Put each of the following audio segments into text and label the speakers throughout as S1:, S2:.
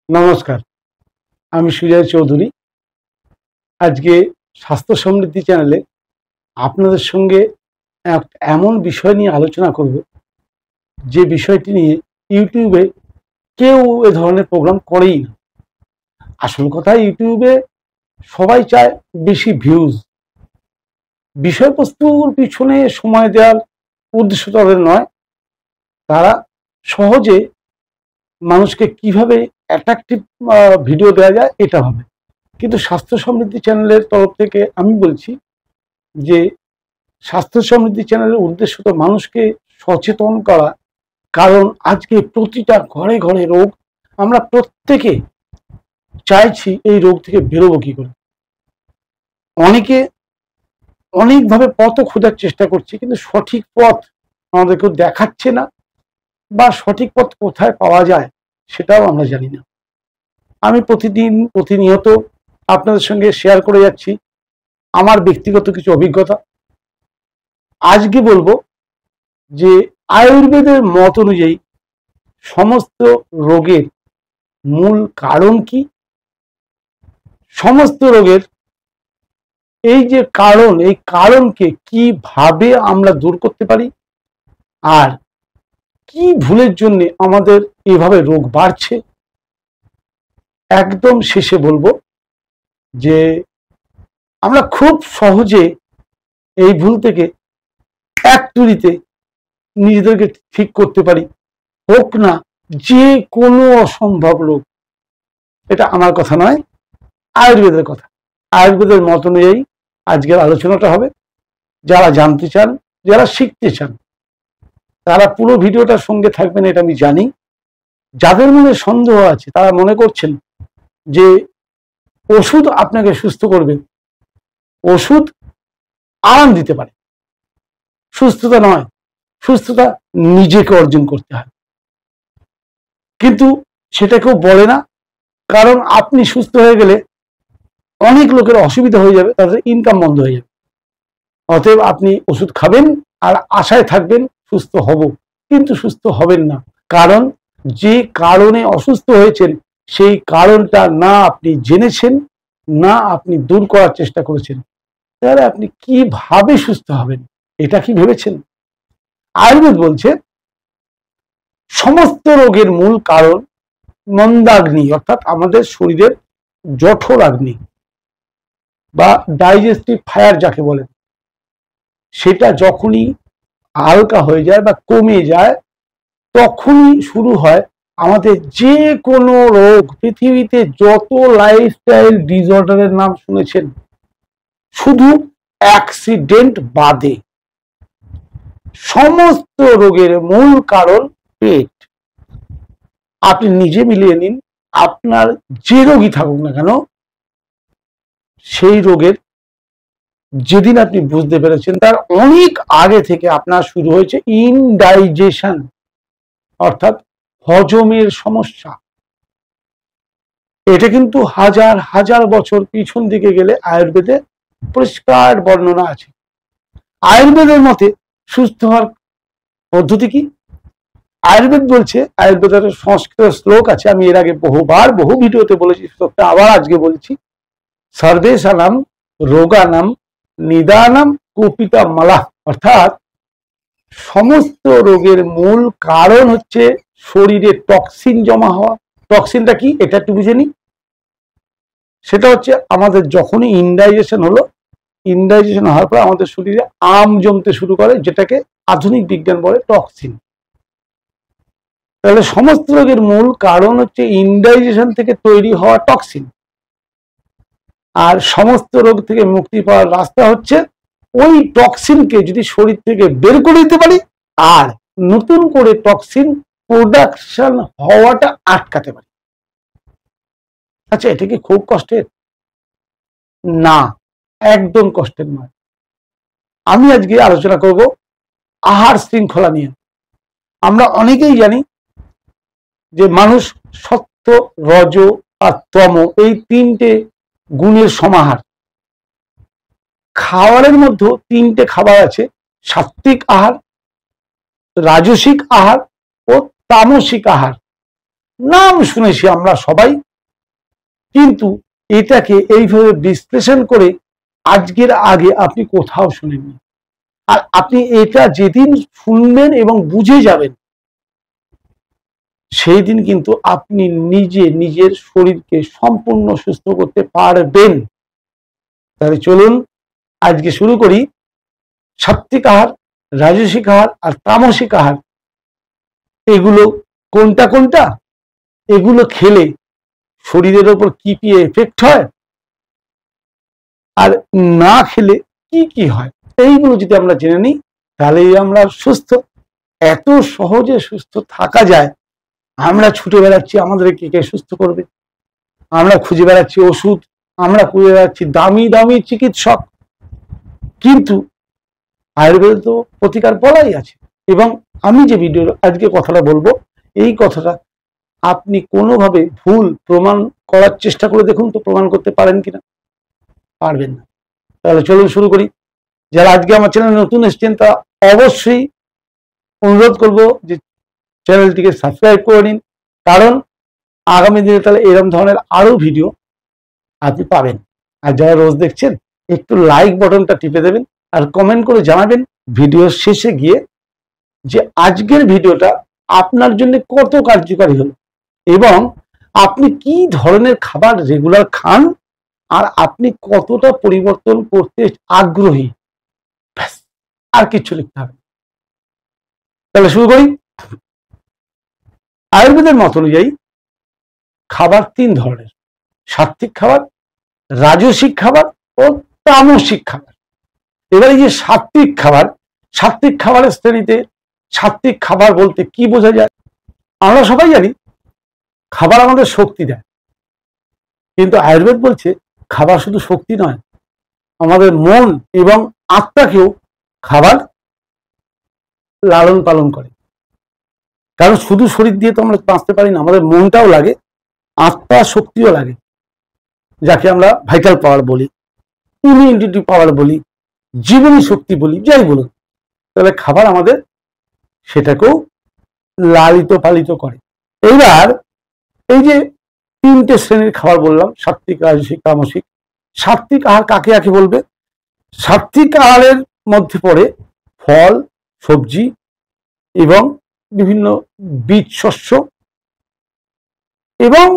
S1: নমস্কার, আমি সুজয় চৌধুরী। আজকে স্বাস্থ্য সমৃদ্ধি চ্যানেলে আপনাদের সঙ্গে এমন বিষয় নিয়ে আলোচনা করব যে বিষয়টি নিয়ে ইউটিউবে কেউ এ ধরনের প্রোগ্রাম করেই না। আসল কথা, ইউটিউবে সবাই চায় বেশি ভিউজ। বিষয়বস্তুর পিছনে সময় দেওয়ার উদ্দেশ্য তাদের নয়, তারা সহজে মানুষকে কিভাবে অ্যাট্রাকটিভ ভিডিও দেওয়া যায় এটা ভাবে। কিন্তু স্বাস্থ্য সমৃদ্ধি চ্যানেলের তরফ থেকে আমি বলছি যে স্বাস্থ্য সমৃদ্ধি চ্যানেলের উদ্দেশ্য তো মানুষকে সচেতন করা। কারণ আজকে প্রতিটা ঘরে ঘরে রোগ, আমরা প্রত্যেকে চাইছি এই রোগ থেকে বেরোবো কি করে। অনেকে অনেকভাবে পথও খোঁজার চেষ্টা করছে, কিন্তু সঠিক পথ আমাদের কেউ দেখাচ্ছে না, বা সঠিক পথ কোথায় পাওয়া যায় সেটাও আমরা জানি না। আমি প্রতিনিয়ত আপনাদের সঙ্গে শেয়ার করে যাচ্ছি আমার ব্যক্তিগত কিছু অভিজ্ঞতা। আজকে বলবো যে আয়ুর্বেদের মত অনুযায়ী সমস্ত রোগের মূল কারণ কি, সমস্ত রোগের এই যে কারণ, এই কারণকে কিভাবে আমরা দূর করতে পারি, আর কি ভুলের জন্য আমাদের এভাবে রোগ বাড়ছে। একদম শেষে বলবো যে আমরা খুব সহজে এই ভুল থেকে এক তুড়িতে নিজেদেরকে ঠিক করতে পারি, হোক না যে কোনো অসম্ভব রোগ। এটা আমার কথা নয়, আয়ুর্বেদের কথা। আয়ুর্বেদের মত অনুযায়ী আজকের আলোচনাটা হবে। যারা জানতে চান, যারা শিখতে চান, তারা পুরো ভিডিওটার সঙ্গে থাকবেন, এটা আমি জানি। যাদের মনে সন্দেহ আছে, তারা মনে করছেন যে ওষুধ আপনাকে সুস্থ করবে, ওষুধ আরাম দিতে পারে, সুস্থতা নয়, সুস্থতা নিজেকে অর্জন করতে হয়। কিন্তু সেটা কেউ বলে না, কারণ আপনি সুস্থ হয়ে গেলে অনেক লোকের অসুবিধা হয়ে যাবে, তাদের ইনকাম বন্ধ হয়ে যাবে। অতএব আপনি ওষুধ খাবেন আর আশায় থাকবেন সুস্থ হব, কিন্তু সুস্থ হবেন না। কারণ যে কারণে অসুস্থ হয়েছেন সেই কারণটা না আপনি জেনেছেন, না আপনি দূর করার চেষ্টা করেছেন। তাহলে আপনি কিভাবে সুস্থ হবেন, এটা কি ভেবেছেন? আয়ুর্বেদ বলছে সমস্ত রোগের মূল কারণ মন্দাগ্নি, অর্থাৎ আমাদের শরীরের জঠর অগ্নি বা ডাইজেস্টিভ ফায়ার যাকে বলেন, সেটা যখনই হালকা হয়ে যায় বা কমে যায়, তখনই শুরু হয় আমাদের যে কোনো রোগ। পৃথিবীতে যত লাইফস্টাইল ডিসঅর্ডারের নাম শুনেছেন, শুধু অ্যাক্সিডেন্ট বাদে সমস্ত রোগের মূল কারণ পেট। আপনি নিজে মিলিয়ে নিন, আপনার যে রোগই থাকুক না কেন, সেই রোগের যেদিন আপনি বুঝতে পেরেছেন, তার অনেক আগে থেকে আপনার শুরু হয়েছে ইনডাইজেশন, অর্থাৎ হজমের সমস্যা। এটা কিন্তু হাজার হাজার বছর পিছন দিকে গেলে আয়ুর্বেদে পরিষ্কার বর্ণনা আছে। আয়ুর্বেদের মতে সুস্থ হওয়ার পদ্ধতি কি? আয়ুর্বেদ বলছে, আয়ুর্বেদের সংস্কৃত শ্লোক আছে, আমি এর আগে বহুবার বহু ভিডিওতে বলেছি, শ্লোকটা আবার আজকে বলছি। সর্বেশানাম রোগানাম নিদানাম কুপিতা মালাহ, অর্থাৎ সমস্ত রোগের মূল কারণ হচ্ছে শরীরে টক্সিন জমা হওয়া। টক্সিনটা কি এটা একটু বুঝে নি। সেটা হচ্ছে আমাদের যখনই ইনডাইজেশন হলো, ইনডাইজেশন হওয়ার পর আমাদের শরীরে আম জমতে শুরু করে, যেটাকে আধুনিক বিজ্ঞান বলে টক্সিন। তাহলে সমস্ত রোগের মূল কারণ হচ্ছে ইনডাইজেশন থেকে তৈরি হওয়া টক্সিন। আর সমস্ত রোগ থেকে মুক্তি পাওয়ার রাস্তা হচ্ছে ওই টক্সিনকে যদি শরীর থেকে বের করে দিতে পারি, আর নতুন করে টক্সিন প্রোডাকশন হওয়াটা আটকাতে পারি। আচ্ছা, এটা কি খুব কষ্টের? না, একদম কষ্টের নয়। আমি আজকে আলোচনা করব আহার শৃঙ্খলা নিয়ে। আমরা অনেকেই জানি যে মানুষ সত্য, রজ আর তম, এই তিনটে গুণের সমাহার। খাবারের মধ্যে তিনটে খাবার আছে: সাত্ত্বিক আহার, রাজসিক আহার ও তামসিক আহার। নাম শুনেছি আমরা সবাই, কিন্তু এটাকে এইভাবে বিশ্লেষণ করে আজকের আগে আপনি কোথাও শুনেননি। আর আপনি এটা যেদিন শুনবেন এবং বুঝে যাবেন, সেই দিন কিন্তু আপনি নিজে নিজের শরীরকে সম্পূর্ণ সুস্থ করতে পারবেন। তাহলে চলুন আজকে শুরু করি। সাত্বিক আহার, রাজসিক আহার আর তামসিক আহার, এগুলো কোনটা কোনটা, এগুলো খেলে শরীরের ওপর কি কি এফেক্ট হয়, আর না খেলে কি কি হয়, এইগুলো যদি আমরা জেনে নিই তাহলেই আমরা সুস্থ। এত সহজে সুস্থ থাকা যায়। আমরা ছুটে বেড়াচ্ছি আমাদের কে সুস্থ করবে, আমরা খুঁজে বেড়াচ্ছি ওষুধ, আমরা খুঁজে বেড়াচ্ছি দামি দামি চিকিৎসক, কিন্তু আয়ুর্বেদ তো প্রতিকার বলাই আছে। এবং আমি যে ভিডিও আজকে কথাটা বলবো, এই কথাটা আপনি কোনোভাবে ভুল প্রমাণ করার চেষ্টা করে দেখুন তো, প্রমাণ করতে পারেন কিনা। পারবেন না। তাহলে চলুন শুরু করি। যারা আজকে আমার চ্যানেলে নতুন এসেছেন তারা অবশ্যই অনুরোধ করব যে চ্যানেলটিকে সাবস্ক্রাইব করে নিন, কারণ আগামী দিনে তাহলে এরকম ধরনের আরো ভিডিও আপনি পাবেন। আর যারা রোজ দেখছেন একটু লাইক বাটনটা টিপে দেবেন আর কমেন্ট করে জানাবেন ভিডিওর শেষে গিয়ে যে আজকের ভিডিওটা আপনার জন্য কত কার্যকারী হলো, এবং আপনি কি ধরনের খাবার রেগুলার খান, আর আপনি কতটা পরিবর্তন করতে আগ্রহী। ব্যাস, আর কিছু লিখতে হবে। তাহলে শুরু করি। আয়ুর্বেদের মত অনুযায়ী খাবার তিন ধরনের: সাত্বিক খাবার, রাজসিক খাবার ও তামসিক খাবার। এবারে যে সাত্বিক খাবার, সাত্বিক খাবারের শ্রেণীতে সাত্বিক খাবার বলতে কি বোঝা যায়? আমরা সবাই জানি খাবার আমাদের শক্তি দেয়, কিন্তু আয়ুর্বেদ বলছে খাবার শুধু শক্তি নয়, আমাদের মন এবং আত্মাকেও খাবার লালন পালন করে। কারণ শুধু শরীর দিয়ে তো আমরা বাঁচতে পারি না, আমাদের মনটাও লাগে, আত্মা শক্তিও লাগে, যাকে আমরা ভাইটাল পাওয়ার বলি, ইমিউনিটি পাওয়ার বলি, জীবনী শক্তি বলি, যাই বলুন। তাহলে খাবার আমাদের সেটাকেও লালিত পালিত করে। এইবার এই যে তিনটে শ্রেণীর খাবার বললাম, সাত্বিক, রাজসিক, তামসিক। সাত্বিক আহার কাকে কাকে বলবে? সাত্বিক আহারের মধ্যে পড়ে ফল, সবজি এবং বিভিন্ন বীজ শস্য, এবং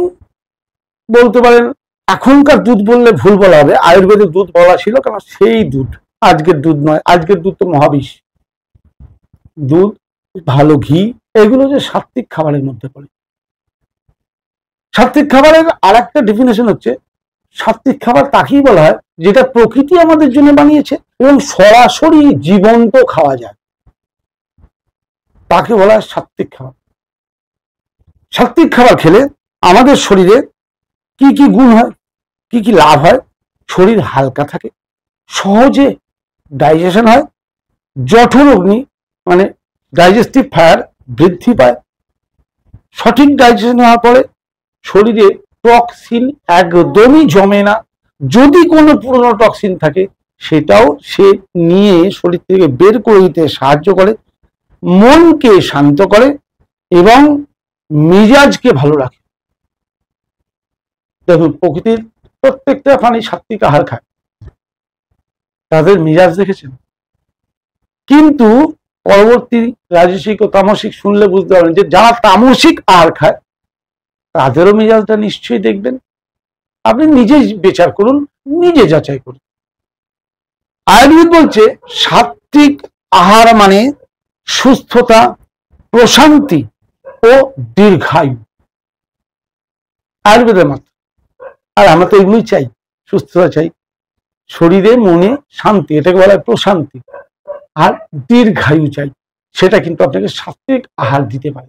S1: বলতে পারেন এখনকার দুধ বললে ভুল বলা হবে, আয়ুর্বেদের দুধ বলা ছিল, কারণ সেই দুধ আজকের দুধ নয়, আজকের দুধ তো মহাবিষ দুধ, ভালো ঘি, এগুলো যে সাত্বিক খাবারের মধ্যে পড়ে। সাত্বিক খাবারের আর একটা ডেফিনেশন হচ্ছে, সাত্বিক খাবার তাকেই বলা হয় যেটা প্রকৃতি আমাদের জন্য বানিয়েছে এবং সরাসরি জীবন্ত খাওয়া যায়, তাকে বলা হয় সাত্বিক খাবার। সাত্বিক খাবার খেলে আমাদের শরীরে কি কি গুণ হয়, কি কি লাভ হয়? শরীর হালকা থাকে, সহজে ডাইজেশন হয়, জঠর অগ্নি মানে ডাইজেস্টিভ ফায়ার বৃদ্ধি পায়, সঠিক ডাইজেশন হওয়ার পরে শরীরে টক্সিন একদমই জমে না, যদি কোনো পুরনো টক্সিন থাকে সেটাও সে নিয়ে শরীর থেকে বের করে দিতে সাহায্য করে, মনকে শান্ত করে এবং মেজাজকে ভালো রাখে। দেখুন, প্রকৃতির প্রত্যেকটা প্রাণী সাত্বিক আহার খায়, তাদের মেজাজ দেখেছেন? কিন্তু পরবর্তী রাজসিক ও তামসিক শুনলে বুঝতে পারবেন যে যারা তামসিক আহার খায় তাদেরও মেজাজটা নিশ্চয়ই দেখবেন। আপনি নিজে বিচার করুন, নিজে যাচাই করুন। আয়ুর্বেদ বলছে সাত্বিক আহার মানে সুস্থতা, প্রশান্তি ও দীর্ঘায়ু। আয়ুর্বেদের মত। আর আমরা তো এগুলোই চাই, সুস্থতা চাই, শরীরে মনে শান্তি, এটাকে বলা হয় প্রশান্তি, আর দীর্ঘায়ু চাই, সেটা কিন্তু আপনাকে সাত্বিক আহার দিতে পারে।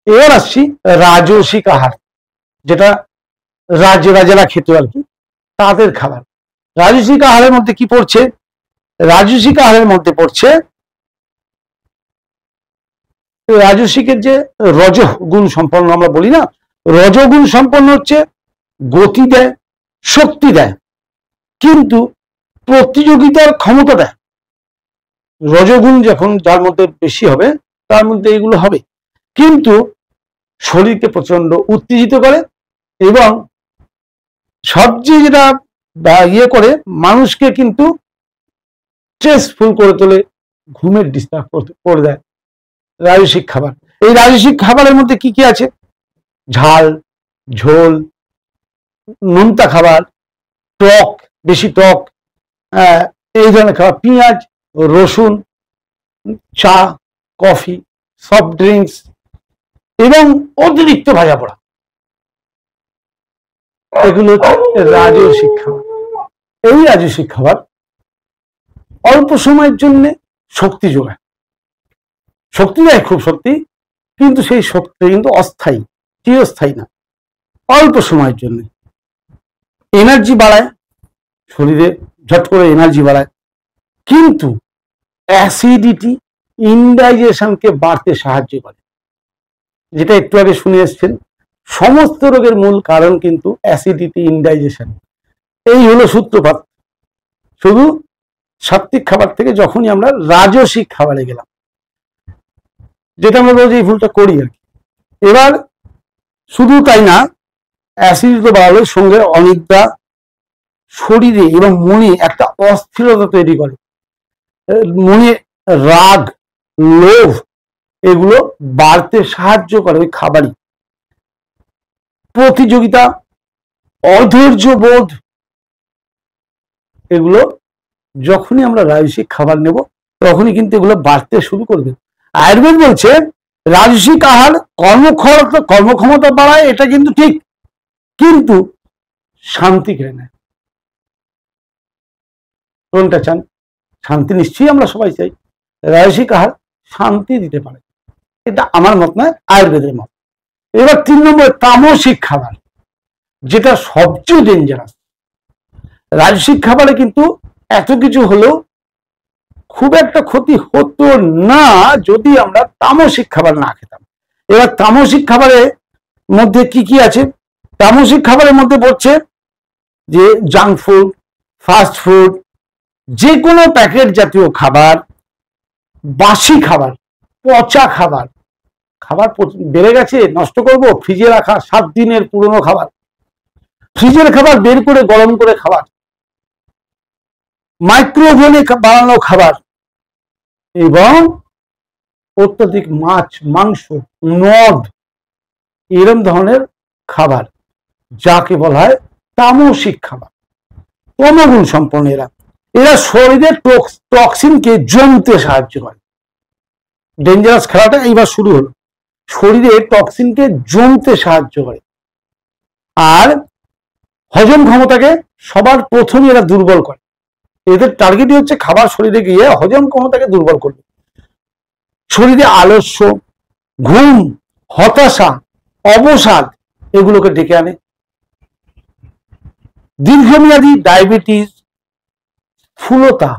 S1: এবার আসছি রাজসিক আহার, যেটা রাজারা খেত আর কি, তাদের খাবার। রাজসিক আহারের মধ্যে কি পড়ছে? রাজসিক আহারের মধ্যে পড়ছে রাজসিকের যে রজগুণ সম্পন্ন আমরা বলি না, রজগুণ সম্পন্ন হচ্ছে গতি দেয়, শক্তি দেয়, কিন্তু প্রতিযোগিতার ক্ষমতা দেয়। রজগুণ যখন যার মধ্যে বেশি হবে তার মধ্যে এগুলো হবে, কিন্তু শরীরকে প্রচন্ড উত্তেজিত করে এবং সবচেয়ে যেটা ইয়ে করে মানুষকে কিন্তু স্ট্রেসফুল করে তোলে, ঘুমের ডিস্টার্ব করে দেয় রাজসিক খাবার। এই রাজসিক খাবারের মধ্যে কি কি আছে? ঝাল, ঝোল, নোনতা খাবার, টক, বেশি টক, এই ধরনের খাবার, পেঁয়াজ, রসুন, চা, কফি, সফট ড্রিঙ্কস এবং অতিরিক্ত ভাজা পোড়া, এগুলো হচ্ছে রাজসিক খাবার। এই রাজসিক খাবার অল্প সময়ের জন্য শক্তি যোগায়, শক্তি দেয়, খুব শক্তি, কিন্তু সেই শক্তি কিন্তু অস্থায়ী, চিরস্থায়ী না, অল্প সময়ের জন্য। এনার্জি বাড়ায়, শরীরে ঝট করে এনার্জি বাড়ায়, কিন্তু অ্যাসিডিটি, ইনডাইজেশনকে বাড়তে সাহায্য করে। যেটা একটু আগে শুনে এসছেন, সমস্ত রোগের মূল কারণ কিন্তু অ্যাসিডিটি, ইনডাইজেশন। এই হলো সূত্রপাত। শুধু সাত্বিক খাবার থেকে যখনই আমরা রাজসিক খাবারে গেলাম, যেটা আমরা রোজ এই ভুলটা করি আর কি। এবার শুধু তাই না, অ্যাসিডিটি তো বাড়ানোর সঙ্গে অনিদ্রা, শরীরে এবং মনে একটা অস্থিরতা তৈরি করে, মনে রাগ, লোভ এগুলো বাড়তে সাহায্য করে ওই খাবারই। প্রতিযোগিতা, অধৈর্য বোধ, এগুলো যখনই আমরা রাজসিক খাবার নেব তখনই কিন্তু এগুলো বাড়তে শুরু করবে। আয়ুর্বেদ বলছে রাজসিক আহার কর্মক্ষমতা বাড়ায়, এটা কিন্তু ঠিক, কিন্তু শান্তি কেড়ে নেয়। কোনটা চান? শান্তি নিশ্চয়ই আমরা সবাই চাই। রাজসিক আহার শান্তি দিতে পারে, এটা আমার মত নয়, আয়ুর্বেদের মত। এবার 3 নম্বর তামসিক খাবার, যেটা সবচেয়ে ডেঞ্জারাস। রাজসিক খাবারে কিন্তু এত কিছু হলেও খুব একটা ক্ষতি হতো না যদি আমরা তামসিক খাবার না খেতাম। এবার তামসিক খাবারের মধ্যে কি কি আছে? তামসিক খাবারের মধ্যে পড়ছে যে জাঙ্ক ফুড, ফাস্ট ফুড, যে কোনো প্যাকেট জাতীয় খাবার, বাসি খাবার, পচা খাবার, খাবার বেড়ে গেছে নষ্ট করব, ফ্রিজে রাখা 7 দিনের পুরনো খাবার, ফ্রিজের খাবার বের করে গরম করে খাবার, মাইক্রোওভেনে বানানো খাবার, এবং অত্যধিক মাছ, মাংস, মদ, এরম ধরনের খাবার, যাকে বলা হয় তামসিক খাবার। তমগুণ সম্পন্ন এরা শরীরের টক্সিনকে জমতে সাহায্য করে। ডেঞ্জারাস খেলাটা এইবার শুরু হলো। শরীরে টক্সিনকে জমতে সাহায্য করে, আর হজম ক্ষমতাকে সবার প্রথমে এরা দুর্বল করে। এদের টার্গেটই হচ্ছে খাবার শরীরে গিয়ে হজম ক্ষমতাকে দুর্বল করবে। শরীরে আলস্য, ঘুম, হতাশা, অবসাদ এগুলোকে ডেকে আনে। দীর্ঘমেয়াদী ডায়াবেটিস, স্থূলতা,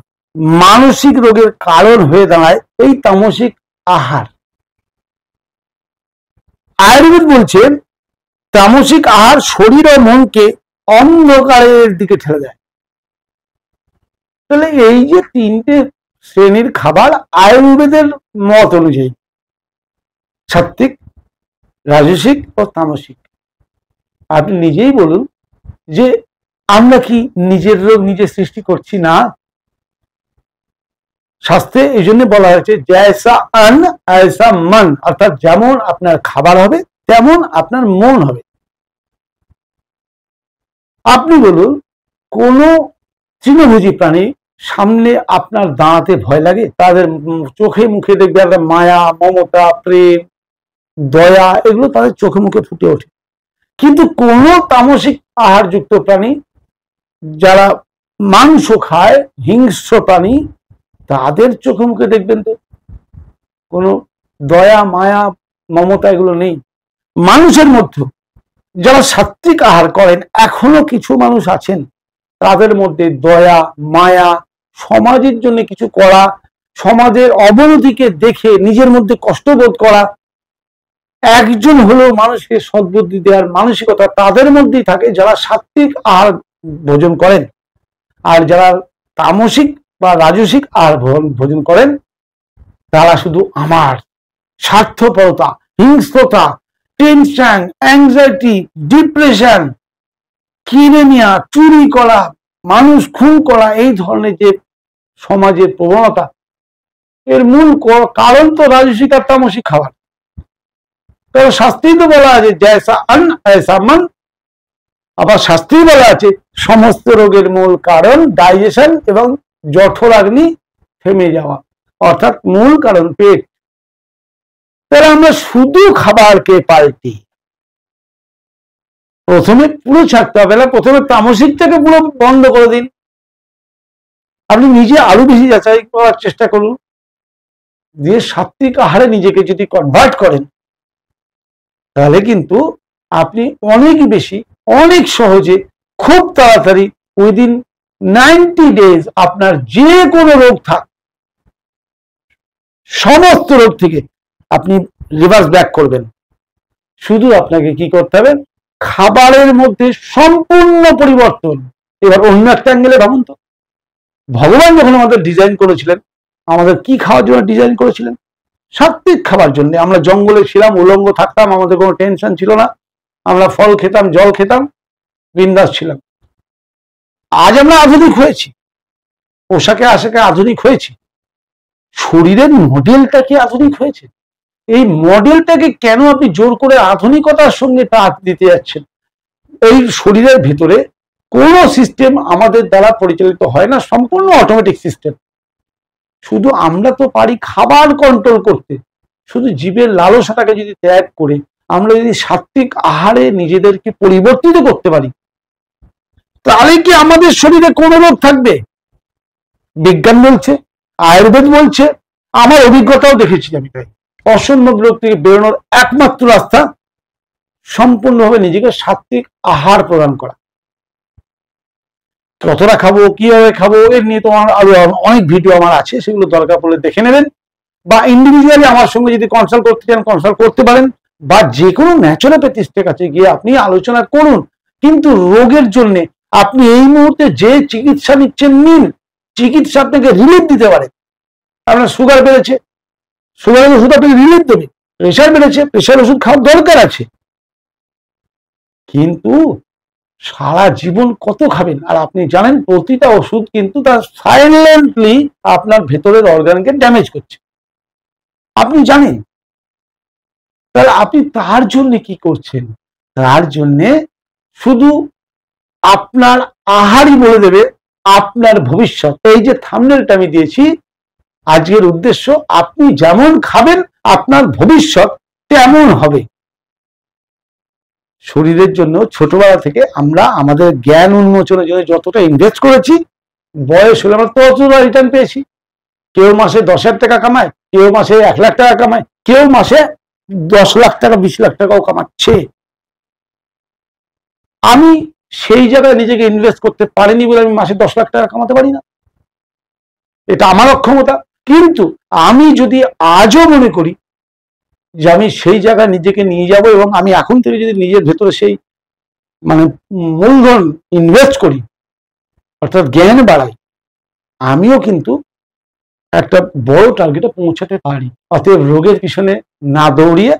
S1: মানসিক রোগের কারণ হয়ে দাঁড়ায় এই তামসিক আহার। আয়ুর্বেদ বলছে তামসিক আহার শরীর ও মনকে অন্ধকারের দিকে ঠেলে দেয়। তাহলে এই যে 3টে শ্রেণীর খাবার আয়ুর্বেদের মত অনুযায়ী, সাত্বিক, রাজসিক ও তামসিক, আপনি নিজেই বলুন যে আমরা কি নিজের রোগ নিজে সৃষ্টি করছি না? শাস্ত্রে এই জন্য বলা হয়েছে জয়সা অন্ন ऐसा মন, অর্থাৎ যেমন আপনার খাবার হবে তেমন আপনার মন হবে। আপনি বলুন, কোন তৃণভোজী প্রাণী সামনে আপনার দাঁড়াতে ভয় লাগে? তাদের চোখে মুখে দেখবে একটা মায়া, মমতা, প্রেম, দয়া, এগুলো তাদের চোখে মুখে ফুটে ওঠে। কিন্তু কোন তামসিক আহারযুক্ত প্রাণী যারা মাংস খায়, হিংস্র প্রাণী, তাদের চোখে মুখে দেখবেন তো কোনো দয়া, মায়া, মমতা এগুলো নেই। মানুষের মধ্যে যারা সাত্বিক আহার করেন, এখনো কিছু মানুষ আছেন তাদের মধ্যে দয়া, মায়া, সমাজের জন্য কিছু করা, সমাজের অবনতিকে দেখে নিজের মধ্যে কষ্টবোধ করা, একজন হলেও মানুষকে সদ্বুদ্ধি দেওয়ার মানসিকতা তাদের মধ্যেই থাকে যারা সাত্বিক আহার ভোজন করেন। আর যারা তামসিক বা রাজসিক আহার ভোজন করেন, তারা শুধু আমার স্বার্থপরতা, হিংস্রতা, টেনশন, অ্যাংজাইটি, ডিপ্রেশন, কিনে নেওয়া, চুরি করা, মানুষ খুন করা, এই ধরনের যে সমাজের প্রবণতা, এর মূল কারণ তো রাজসিক আর তামসিক খাবার। কারণ শাস্ত্রেই তো বলা আছে জয়সা অন্ন ऐसा मन। আবার শাস্ত্রেই বলা আছে সমস্ত রোগের মূল কারণ ডাইজেশন এবং জঠরাগ্নি থেমে যাওয়া, অর্থাৎ মূল কারণ পেট। তাহলে আমরা শুধু খাবারকে পাল্টি প্রথমে পুরো ছাড়তে হবে না, প্রথমে তামসিকটাকে পুরো বন্ধ করে দিন। আপনি নিজে আরো বেশি যাচাই করার চেষ্টা করুন, দিয়ে সাত্বিক আহারে নিজেকে যদি কনভার্ট করেন, তাহলে কিন্তু আপনি অনেক বেশি, অনেক সহজে, খুব তাড়াতাড়ি উইদিন 90 ডেজ আপনার যে কোনো রোগ থাক, সমস্ত রোগ থেকে আপনি রিভার্স ব্যাক করবেন। শুধু আপনাকে কি করতে হবে, খাবারের মধ্যে সম্পূর্ণ পরিবর্তন। এবার অন্য একটা অ্যাঙ্গেলে ভাবুন তো, ভগবান যখন আমাদের ডিজাইন করেছিলেন, আমাদের কি খাওয়ার জন্য ডিজাইন করেছিলেন? সাত্বিক খাবার জন্য। আমরা জঙ্গলে ছিলাম, উলঙ্গ থাকতাম, আমাদের কোনো টেনশন ছিল না, আমরা ফল খেতাম, জল খেতাম, বিন্দাস ছিলাম। আজ আমরা আধুনিক হয়েছি, পোশাকে আশাকে আধুনিক হয়েছি, শরীরের মডেলটা কি আধুনিক হয়েছে? এই মডেলটাকে কেন আপনি জোর করে আধুনিকতার সঙ্গে টাচ দিতে যাচ্ছেন? এই শরীরের ভিতরে কোন সিস্টেম আমাদের দ্বারা পরিচালিত হয় না, সম্পূর্ণ অটোমেটিক সিস্টেম। শুধু আমরা তো পারি খাবার কন্ট্রোল করতে। শুধু জীবের লালসাটাকে যদি ত্যাগ করে আমরা যদি সাত্বিক আহারে নিজেদেরকে পরিবর্তিত করতে পারি, তাহলে কি আমাদের শরীরে কোনো রোগ থাকবে? বিজ্ঞান বলছে, আয়ুর্বেদ বলছে, আমার অভিজ্ঞতাও দেখেছি আমি। তাই অসম্ভব রোগ থেকে বেরোনোর একমাত্র রাস্তা সম্পূর্ণভাবে নিজেকে সাত্বিক আহার প্রদান করা। কতটা খাবো, কিভাবে খাবো, এর নিয়ে তো আরো অনেক ভিডিও আমার আছে, সেগুলো দরকার পড়লে দেখে নেবেন। বা ইন্ডিভিজুয়ালি আমার সঙ্গে যদি কনসাল্ট করতে চান, কনসাল্ট করতে পারেন, বা যে কোনো ন্যাচুরোপ্যাথিস্টের কাছে গিয়ে আপনি আলোচনা করুন। কিন্তু রোগের জন্য আপনি এই মুহূর্তে যে চিকিৎসা নিচ্ছেন নিন, চিকিৎসা আপনাকে রিলিফ দিতে পারে। আপনার সুগার বেড়েছে, সুগারের ওষুধ আপনাকে রিলিফ দেবে। প্রেশার বেড়েছে, প্রেশার ওষুধ খাওয়ার দরকার আছে, কিন্তু সারা জীবন কত খাবেন? আর আপনি জানেন প্রতিটা ওষুধ কিন্তু তার সাইলেন্টলি আপনার ভেতরের অর্গানকে ড্যামেজ করছে, আপনি জানেন। তাহলে আপনি তার জন্য কি করছেন? তার জন্য শুধু আপনার আহারই বলে দেবে আপনার ভবিষ্যৎ। এই যে থাম্বনেলটা আমি দিয়েছি, আজকের উদ্দেশ্য আপনি যেমন খাবেন আপনার ভবিষ্যৎ তেমন হবে। শরীরের জন্য ছোটবেলা থেকে আমরা আমাদের জ্ঞান উন্মোচনের জন্য যতটা ইনভেস্ট করেছি, বয়স হলে আমরা ততটা রিটার্ন পেয়েছি। কেউ মাসে 10,000 টাকা কামায়, কেউ মাসে 1 লাখ টাকা কামায়, কেউ মাসে 10 লাখ টাকা 20 লাখ টাকাও কামাচ্ছে। আমি সেই জায়গায় নিজেকে ইনভেস্ট করতে পারিনি বলে আমি মাসে 10 লাখ টাকা কামাতে পারি না, এটা আমার অক্ষমতা। কিন্তু আমি যদি আজও মনে করি যে আমি সেই জায়গায় নিজেকে নিয়ে যাব, এবং আমি এখন থেকে যদি নিজের ভেতরে সেই মূলধন ইনভেস্ট করি, অর্থাৎ জ্ঞান বাড়াই, আমিও কিন্তু একটা বড় টার্গেটে পৌঁছাতে পারি। অতএব রোগের পিছনে না দৌড়িয়ে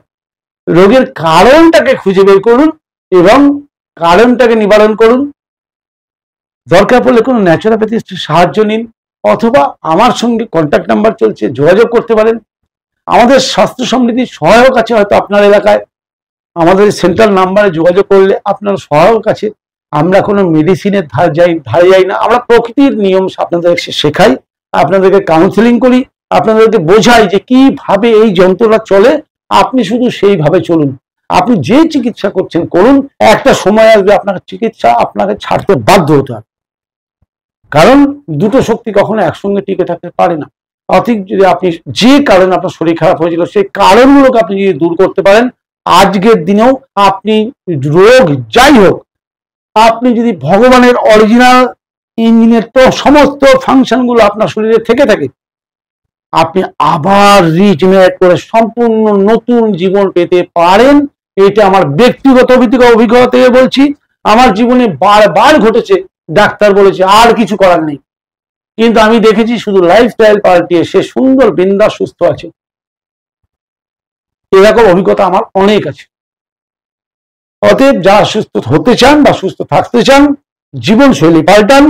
S1: রোগের কারণটাকে খুঁজে বের করুন এবং কারণটাকে নিবারণ করুন। দরকার পড়লে কোনো ন্যাচুরোপ্যাথিস্টের সাহায্য নিন, অথবা আমার সঙ্গে কন্ট্যাক্ট নাম্বার চলছে, যোগাযোগ করতে পারেন। আমাদের স্বাস্থ্য সমৃদ্ধি সহায়ক আছে হয়তো আপনার এলাকায়, আমাদের সেন্ট্রাল নাম্বারে যোগাযোগ করলে আপনার সহায়ক আছে। আমরা কোনো মেডিসিনের ধারে যাই না, আমরা প্রকৃতির নিয়ম আপনাদেরকে শেখাই, আপনাদেরকে কাউন্সেলিং করি, আপনাদেরকে বোঝাই যে কিভাবে এই যন্ত্রটা চলে, আপনি শুধু সেইভাবে চলুন। আপনি যে চিকিৎসা করছেন করুন, একটা সময় আসবে আপনার চিকিৎসা আপনাকে ছাড়তে বাধ্য হতে হবে। কারণ দুটো শক্তি কখনো একসঙ্গে টিকে থাকতে পারে না। অর্থাৎ যদি আপনি যে কারণে আপনার শরীর খারাপ হয়েছিল সেই কারণগুলোকে আপনি যদি দূর করতে পারেন, আজকের দিনেও আপনি রোগ যাই হোক, আপনি যদি ভগবানের অরিজিনাল ইঞ্জিনের তো সমস্ত ফাংশনগুলো আপনার শরীরে থেকে থাকে, আপনি আবার রিজেনারেট করে সম্পূর্ণ নতুন জীবন পেতে পারেন। এটা আমার ব্যক্তিগত অভিজ্ঞতা থেকে বলছি। আমার জীবনে বারবার ঘটেছে, ডাক্তার বলেছে আর কিছু করার নেই, কিন্তু আমি দেখেছি শুধু লাইফস্টাইল পাল্টিয়ে সে সুন্দর বিন্দাস সুস্থ আছে। এরকম অভিজ্ঞতা আমার অনেক আছে। অতএব যারা সুস্থ হতে চান বা সুস্থ থাকতে চান, জীবনশৈলী পাল্টান,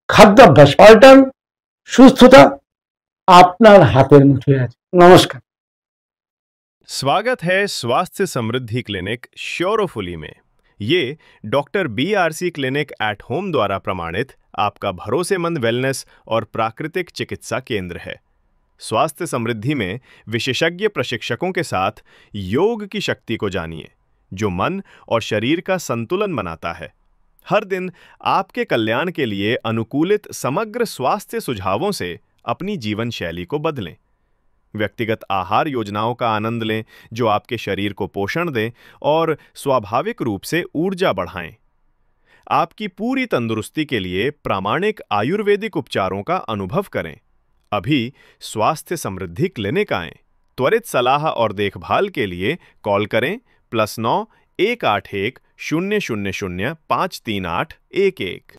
S1: খাদ্যাভ্যাস পাল্টান, সুস্থতা আপনার হাতের মুঠোয় আছে। নমস্কার।
S2: स्वागत है स्वास्थ्य समृद्धि क्लिनिक श्योरोफुली में। ये doctor BRC clinic at home द्वारा प्रमाणित आपका भरोसेमंद वेलनेस और प्राकृतिक चिकित्सा केंद्र है। स्वास्थ्य समृद्धि में विशेषज्ञ प्रशिक्षकों के साथ योग की शक्ति को जानिए, जो मन और शरीर का संतुलन बनाता है। हर दिन आपके कल्याण के लिए अनुकूलित समग्र स्वास्थ्य सुझावों से अपनी जीवन शैली को बदलें। व्यक्तिगत आहार योजनाओं का आनंद लें जो आपके शरीर को पोषण दें और स्वाभाविक रूप से ऊर्जा बढ़ाएं। आपकी पूरी तंदुरुस्ती के लिए प्रामाणिक आयुर्वेदिक उपचारों का अनुभव करें। अभी स्वास्थ्य समृद्धि क्लिनिक आएं। त्वरित सलाह और देखभाल के लिए कॉल करें +9 181 000 538 11।